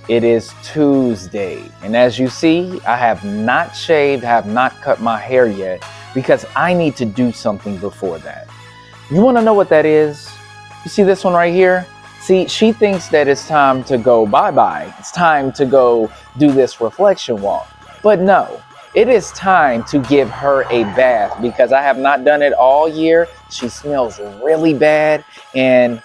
It is Tuesday, and as you see, I have not shaved, have not cut my hair yet because I need to do something before that. You want to know what that is? You see this one right here? See, she thinks that it's time to go bye-bye. It's time to go do this reflection walk. But no, it is time to give her a bath because I have not done it all year. She smells really bad, and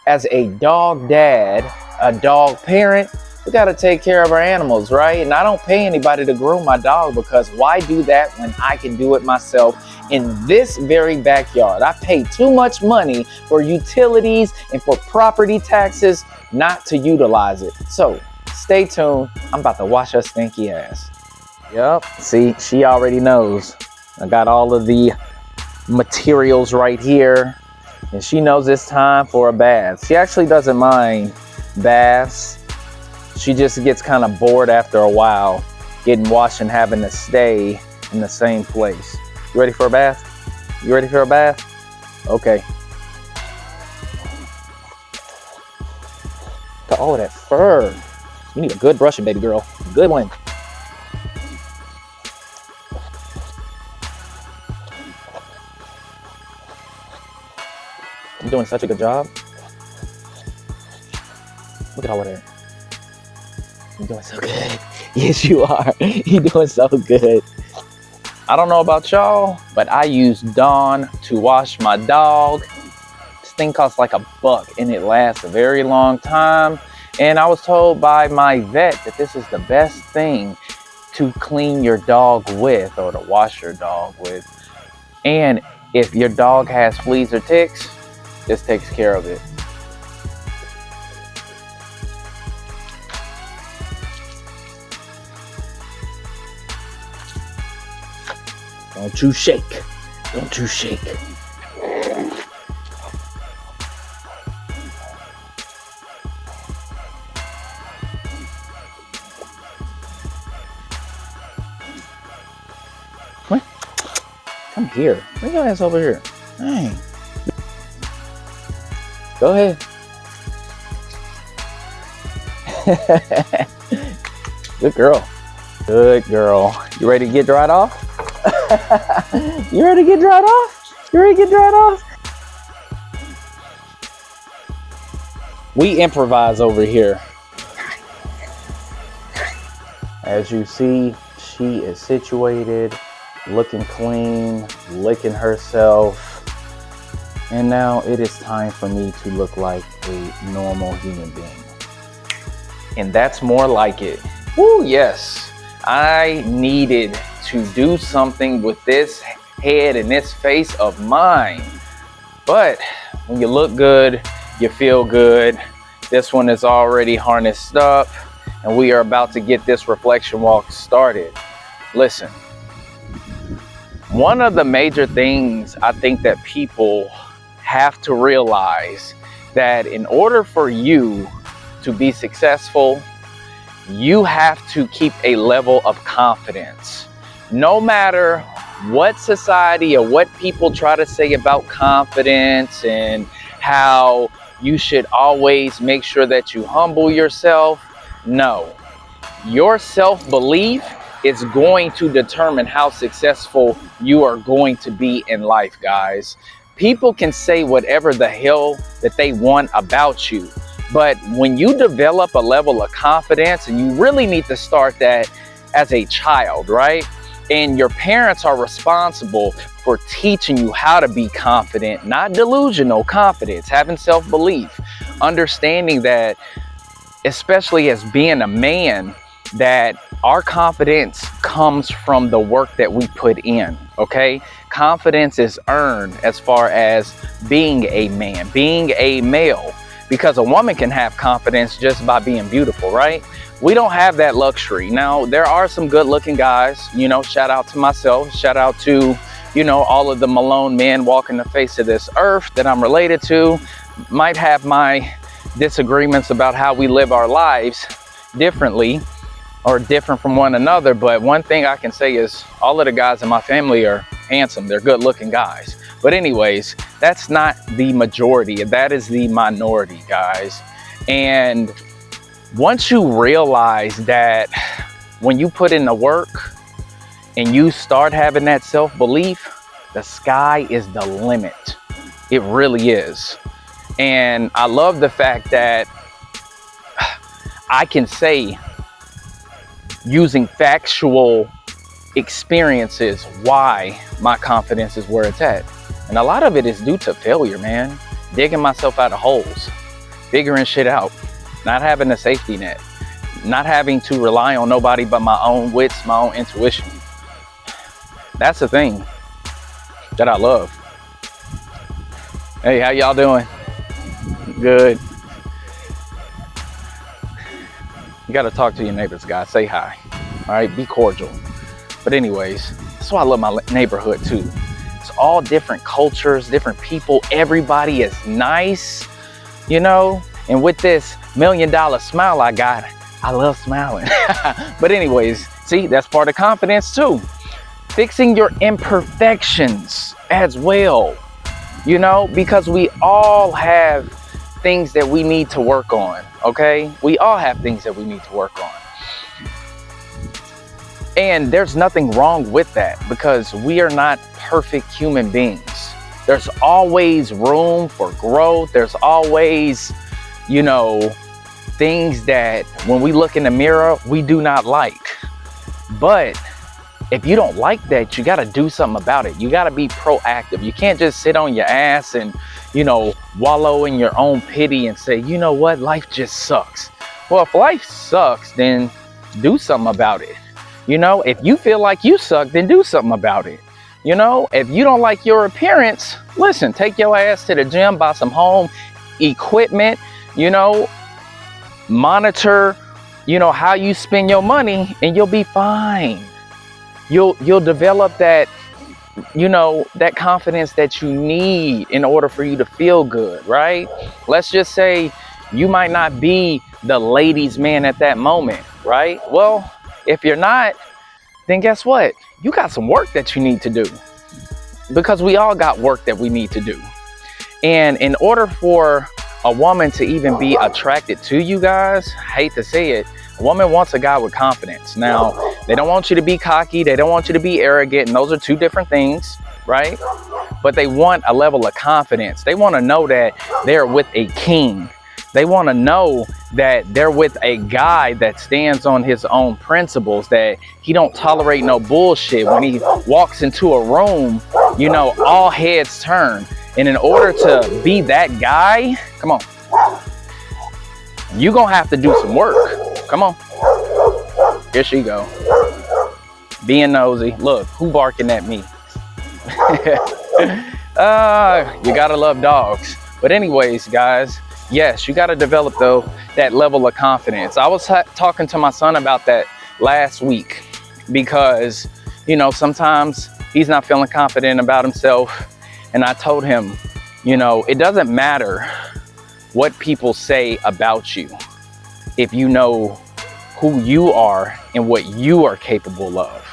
as a dog dad, a dog parent, we got to take care of our animals, right? And I don't pay anybody to groom my dog because why do that when I can do it myself in this very backyard? I pay too much money for utilities and for property taxes not to utilize it. So stay tuned. I'm about to wash her stinky ass. Yep. See, she already knows. I got all of the materials right here, and she knows it's time for a bath. She actually doesn't mind baths. She just gets kind of bored after a while getting washed and having to stay in the same place. You ready for a bath? You ready for a bath? Okay. Look at all of that fur. You need a good brushing, baby girl. A good one. You're doing such a good job. Look at all of that. You're doing so good. Yes, you are. You're doing so good. I don't know about y'all, but I use Dawn to wash my dog. This thing costs like $1 and it lasts a very long time. And I was told by my vet that this is the best thing to clean your dog with or to wash your dog with. And if your dog has fleas or ticks, this takes care of it. Don't you shake. Don't you shake. What? Come here. Bring your ass over here. Dang. Go ahead. Good girl. Good girl. You ready to get dried off? You ready to get dried off? You ready to get dried off? We improvise over here. As you see, she is situated, looking clean, licking herself. And now it is time for me to look like a normal human being. And that's more like it. Woo, yes. I needed to do something with this head and this face of mine. But when you look good, you feel good. This one is already harnessed up, and we are about to get this reflection walk started. Listen, one of the major things I think that people have to realize that in order for you to be successful, you have to keep a level of confidence. No matter what society or what people try to say about confidence and how you should always make sure that you humble yourself, no. Your self-belief is going to determine how successful you are going to be in life, guys. People can say whatever the hell that they want about you. But when you develop a level of confidence, and you really need to start that as a child, right? And your parents are responsible for teaching you how to be confident, not delusional confidence, having self-belief, understanding that, especially as being a man, that our confidence comes from the work that we put in, okay? Confidence is earned as far as being a man, being a male. Because a woman can have confidence just by being beautiful, right? We don't have that luxury. Now, there are some good looking guys, you know, shout out to myself, shout out to, you know, all of the Malone men walking the face of this earth that I'm related to. Might have my disagreements about how we live our lives differently or different from one another. But one thing I can say is all of the guys in my family are handsome. They're good looking guys. But anyways, that's not the majority. That is the minority, guys. And Once you realize that when you put in the work and you start having that self-belief, the sky is the limit. It really is. And I love the fact that I can say, using factual experiences, why my confidence is where it's at. And a lot of it is due to failure, man. Digging myself out of holes, figuring shit out, not having a safety net, not having to rely on nobody but my own wits, my own intuition. That's the thing that I love. Hey, how y'all doing? Good. You got to talk to your neighbors, guys. Say hi. All right, be cordial. But anyways, that's why I love my neighborhood too. It's all different cultures, different people. Everybody is nice, you know. And with this $1 million smile I got, I love smiling. But anyways, see, that's part of confidence too. Fixing your imperfections as well, you know, because we all have things that we need to work on, okay? We all have things that we need to work on. And there's nothing wrong with that, because we are not perfect human beings. There's always room for growth. There's always, you know, things that when we look in the mirror, we do not like. But if you don't like that, you got to do something about it. You got to be proactive. You can't just sit on your ass and, you know, wallow in your own pity and say, you know what, life just sucks. Well, if life sucks, then do something about it. You know, if you feel like you suck, then do something about it. You know, if you don't like your appearance, listen, take your ass to the gym, buy some home equipment, you know, monitor, you know, how you spend your money, and you'll be fine. You'll develop that, you know, that confidence that you need in order for you to feel good, right? Let's just say you might not be the ladies' man at that moment, right? Well, if you're not, then guess what? You got some work that you need to do, because we all got work that we need to do. And in order for a woman to even be attracted to you guys, I hate to say it, a woman wants a guy with confidence. Now, they don't want you to be cocky. They don't want you to be arrogant. And those are two different things, right? But they want a level of confidence. They want to know that they're with a king. They want to know that they're with a guy that stands on his own principles, that he don't tolerate no bullshit. When he walks into a room, you know, all heads turn. And in order to be that guy, come on, you're going to have to do some work. Come on. Here she go. Being nosy. Look, who barking at me? You got to love dogs. But anyways, guys, yes, you got to develop, though, that level of confidence. I was talking to my son about that last week, because, you know, sometimes he's not feeling confident about himself. And I told him, you know, it doesn't matter what people say about you if you know who you are and what you are capable of.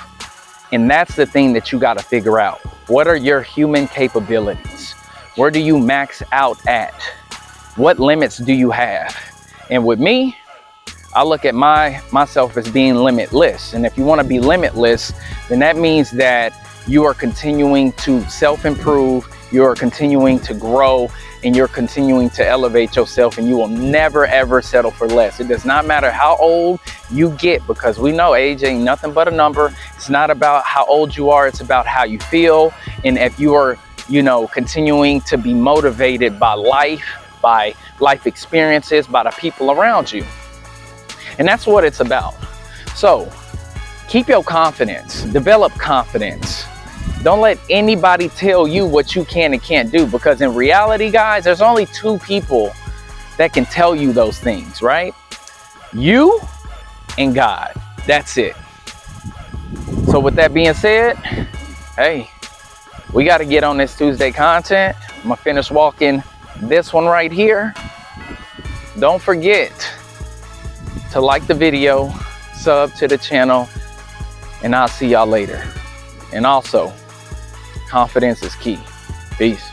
And that's the thing that you got to figure out. What are your human capabilities? Where do you max out at? What limits do you have? And with me, I look at myself as being limitless. And if you want to be limitless, then that means that you are continuing to self-improve, you are continuing to grow, and you're continuing to elevate yourself, and you will never ever settle for less. It does not matter how old you get, because we know age ain't nothing but a number. It's not about how old you are, it's about how you feel. And if you are, you know, continuing to be motivated by life experiences, by the people around you. And that's what it's about. So keep your confidence, develop confidence. Don't let anybody tell you what you can and can't do, because in reality, guys, there's only two people that can tell you those things, right? You and God. That's it. So with that being said, hey, we got to get on this Tuesday content. I'm going to finish walking this one right here. Don't forget to like the video, sub to the channel, and I'll see y'all later. And also, confidence is key. Peace.